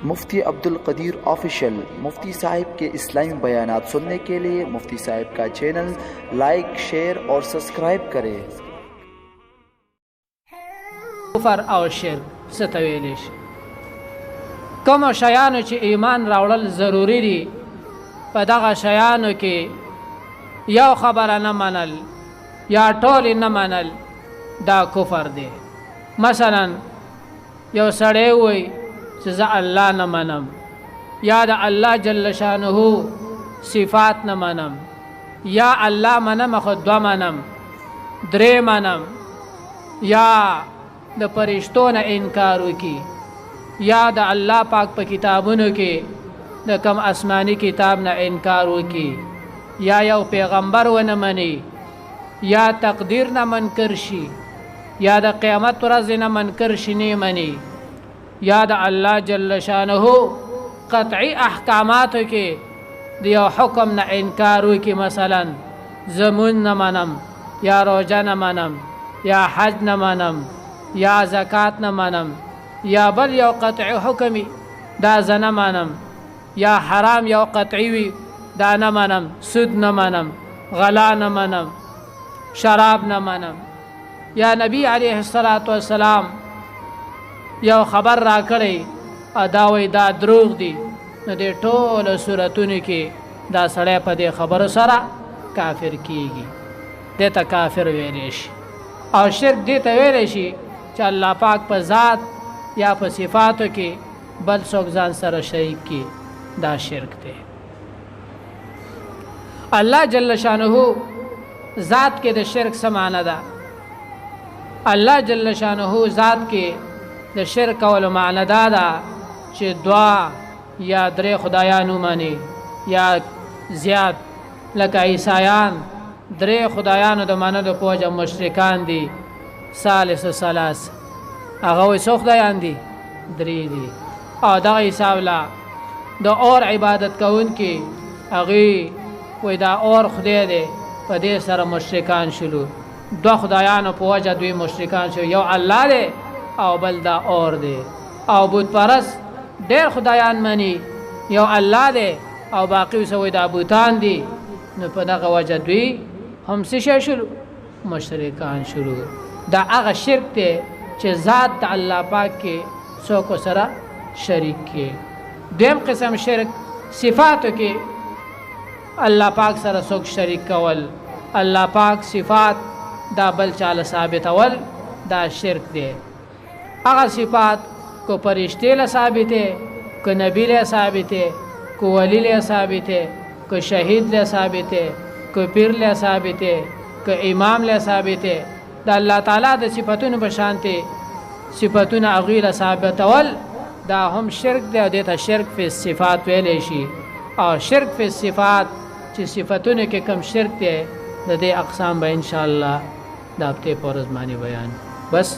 मुफ्ती अब्दुल कदीर ऑफिशियल। मुफ्ती साहिब के इस्लामी बयानात सुनने के लिए मुफ्ती साहिब का चैनल लाइक, शेयर और सब्सक्राइब करें। कुफर और शिर्क ستویلی شي کوم شیانو چې ایمان راوړل ضروری دي په دغه شیانو کې یو خبره نه منل یا ټول نه منل دا کفر دی. مثلا یو سړی وای چې زه الله نه منم یا د الله جل شانه صفات نه منم یا الله منم خو دو منم درې منم یا د پرشتو نه انکار وکي یا د الله پاک په کتابونو کې د کم آسمانی کتاب نه انکار وکي یا یو پیغمبر ونه مني یا تقدیر نه منکر شي یا د قیامت ورځ نه منکر شي نه مني یا د الله جل شانه قطعی احکاماتو کې د یو حکم نه انکار وکي، مثلا زمون نه منم یا روزه نه منم یا حج نه منم یا زکات نه منم یا بل یو قطعی حکمی دا زنه منم یا حرام یو قطعی وی دا نه منم، سود نه منم، غلا نه منم، شراب نه منم. یا نبی علیه الصلاۃ والسلام یو خبر را کړی اداوی دا دروغ دی، نو د ټولو صورتونو کې دا سړی په دې خبرو سره کافر کیږي، دې ته کافر ویلی شي. او شرک دې ته ویلی شي چې الله پاک په ذات یا په صفاتو کې بل څوک ځان سره شریک کی، دا شرک دی. الله جل شانه ذات کې د شرک څه معنی ده؟ الله جل شانه ذات کې د شرک کولو معنی دا ده چې دعا یا درې خدایان ومني یا زیات، لکه عیسایان درې خدایانو د منلو په وجه مشرکان دي. ثالث ثلاث هغه وایي څو خدایان دي؟ درې دي. او دغه حساب لا د اور عبادت کوونکي هغوی وایي دا اور خدای دی، په دې سره مشرکان شلو. دو خدایانو په وجه دوی مشرکان شو، یو الله دی او بل دا اور دی. او بت پرست ډېر خدایان مني، یو الله دی او باقي وایي دا بوتان دي، نو په دغه وجه دوی هم څه شلو؟ مشرکان شلو. دا هغه شرک دی چې ذات د الله پاک کې څوک سره شریک کې. دویم قسم شرک صفاتو کې الله پاک سره څوک شریک کول، الله پاک صفات دا بل چاله ثابتول، دا شرک دی. هغه صفات کو پرشتے له ثابته، کو نبی له ثابته، کو ولی له ثابته، کو شهید له ثابته، کو پیر له ثابته، کو امام له ثابته، دا الله تعالی د صفاتونو په شانته صفاتونه هغوی له ثابتول، دا هم شرک دی او دې ته شرک فی صفات ویلی شي. او شرک فی صفات چې صفاتونه کې کم شرک دی، د دې اقسام به انشاءالله د هفتې په ورځ باندې بیان. بس